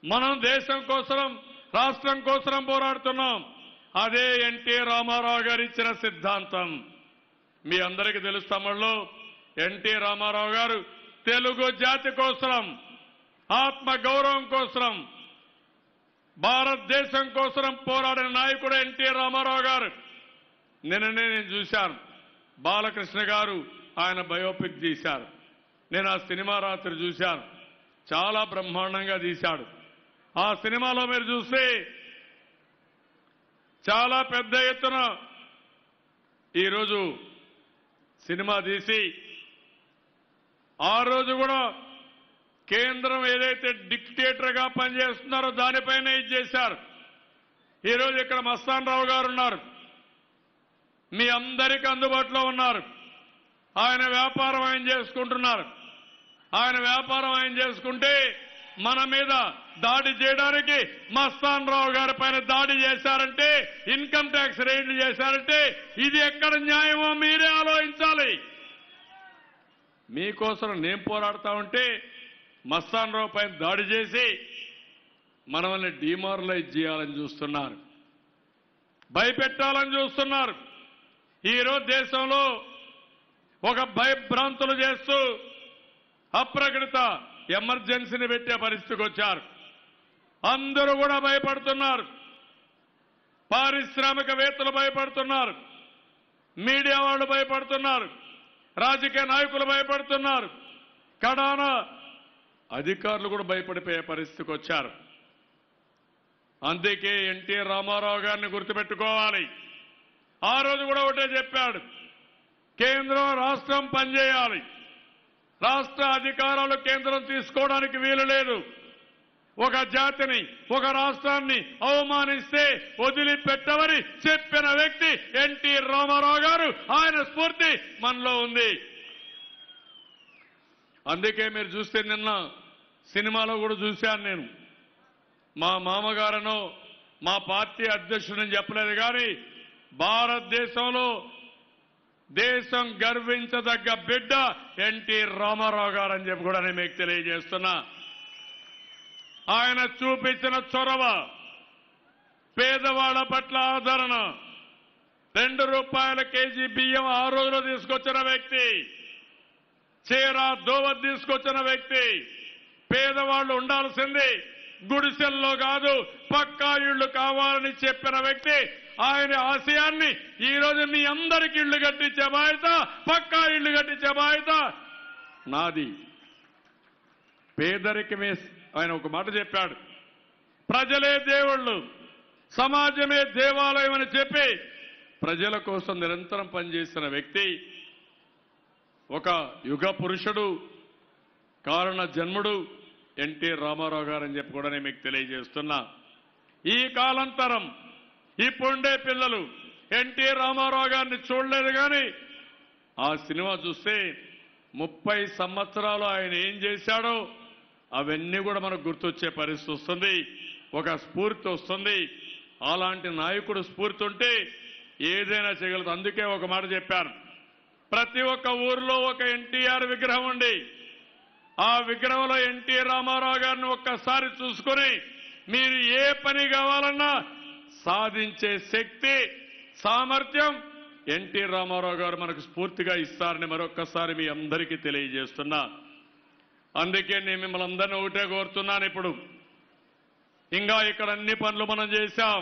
మనం దేశం కోసం రాష్ట్రం కోసం పోరాడుతున్నాం. అదే ఎన్టీ రామారావు గారు ఇచ్చిన సిద్ధాంతం. మీ అందరికీ తెలుసు తమిళలో ఎన్టీ రామారావు గారు తెలుగు జాతి కోసం, ఆత్మ గౌరవం కోసం, భారతదేశం కోసం పోరాడిన నాయకుడు ఎన్టీ రామారావు గారు. నిన్ననే నేను చూశాను, బాలకృష్ణ గారు ఆయన బయోపిక్ తీశారు. నేను ఆ సినిమా రాత్రి చూశాను. చాలా బ్రహ్మాండంగా తీశాడు. ఆ సినిమాలో మీరు చూస్తే చాలా పెద్ద ఎత్తున ఈరోజు సినిమా తీసి ఆ రోజు కూడా కేంద్రం ఏదైతే డిక్టేటర్గా పనిచేస్తున్నారో దానిపైన ఇది చేశారు. ఈరోజు ఇక్కడ మస్తాన్ రావు గారు ఉన్నారు, మీ అందరికీ అందుబాటులో ఉన్నారు. ఆయన వ్యాపారం ఆయన చేసుకుంటున్నారు. ఆయన వ్యాపారం ఆయన చేసుకుంటే మన మీద దాడి చేయడానికి మస్తాన్ రావు గారి పైన దాడి చేశారంటే, ఇన్కమ్ ట్యాక్స్ రైడ్లు చేశారంటే ఇది ఎక్కడ న్యాయమో మీరే ఆలోచించాలి. మీకోసం నేను పోరాడుతా ఉంటే మస్తాన్ రావు పైన దాడి చేసి మనల్ని డిమారలైజ్ చేయాలని చూస్తున్నారు, భయపెట్టాలని చూస్తున్నారు. ఈరోజు దేశంలో ఒక భయభ్రాంతులు చేస్తూ అప్రకటిత ఎమర్జెన్సీని పెట్టే పరిస్థితికి వచ్చారు. అందరూ కూడా భయపడుతున్నారు. పారిశ్రామికవేత్తలు భయపడుతున్నారు, మీడియా వాళ్ళు భయపడుతున్నారు, రాజకీయ నాయకులు భయపడుతున్నారు, కడాన అధికారులు కూడా భయపడిపోయే పరిస్థితికి వచ్చారు. అందుకే ఎన్టీ రామారావు గారిని గుర్తుపెట్టుకోవాలి. ఆ రోజు కూడా ఒకటే చెప్పాడు, కేంద్రం రాష్ట్రం పనిచేయాలి, రాష్ట్ర అధికారాలు కేంద్రం తీసుకోవడానికి వీలు లేదు. ఒక జాతిని, ఒక రాష్ట్రాన్ని అవమానిస్తే వదిలిపెట్టవని చెప్పిన వ్యక్తి ఎన్టీ రామారావు గారు. ఆయన స్ఫూర్తి మనలో ఉంది. అందుకే మీరు చూస్తే నిన్న సినిమాలో కూడా చూశాను నేను. మా మామగారనో మా పార్టీ అధ్యక్షుడని చెప్పలేదు కానీ భారతదేశంలో దేశం గర్వించదగ్గ బిడ్డ ఎన్టీ రామారావు గారు అని చెప్పి కూడా నేను మీకు తెలియజేస్తున్నా. ఆయన చూపించిన చొరవ, పేదవాళ్ల పట్ల ఆదరణ, ₹2 కేజీ బియ్యం ఆ రోజులో తీసుకొచ్చిన వ్యక్తి, చీర దోవ తీసుకొచ్చిన వ్యక్తి, పేదవాళ్లు ఉండాల్సింది గుడిసెల్లో కాదు పక్కా ఇళ్లు కావాలని చెప్పిన వ్యక్తి. ఆయన ఆశయాన్ని ఈ రోజు మీ అందరికీ ఇళ్లు కట్టించే బాధ్యత, పక్కా ఇళ్లు కట్టించే బాధ్యత నాది. పేదరికమే ఆయన ఒక మాట చెప్పాడు, ప్రజలే దేవుళ్ళు, సమాజమే దేవాలయం అని చెప్పి ప్రజల కోసం నిరంతరం పనిచేసిన వ్యక్తి, ఒక యుగ పురుషుడు, కారణ జన్ముడు ఎన్టీ రామారావు గారు అని చెప్పి కూడా నేను మీకు తెలియజేస్తున్నా. ఈ కాలాంతరం ఇప్పుడుండే పిల్లలు ఎన్టీ రామారావు గారిని చూడలేదు కానీ ఆ సినిమా చూస్తే 30 సంవత్సరాలు ఆయన ఏం చేశాడో అవన్నీ కూడా మనకు గుర్తొచ్చే పరిస్థితి వస్తుంది, ఒక స్ఫూర్తి వస్తుంది. అలాంటి నాయకుడు స్ఫూర్తి ఉంటే ఏదైనా చేయగలదు. అందుకే ఒక మాట చెప్పారు, ప్రతి ఒక్క ఊర్లో ఒక ఎన్టీఆర్ విగ్రహం ఉండి ఆ విగ్రహంలో ఎన్టీ రామారావు గారిని ఒక్కసారి చూసుకొని మీరు ఏ పని కావాలన్నా సాధించే శక్తి, సామర్థ్యం ఎన్టీ రామారావు గారు మనకు స్ఫూర్తిగా ఇస్తారని మరొక్కసారి మీ అందరికీ తెలియజేస్తున్నా. అందుకే నేను మిమ్మల్ని అందరినీ ఒకటే కోరుతున్నాను. ఇప్పుడు ఇంకా ఇక్కడ అన్ని పనులు మనం చేశాం.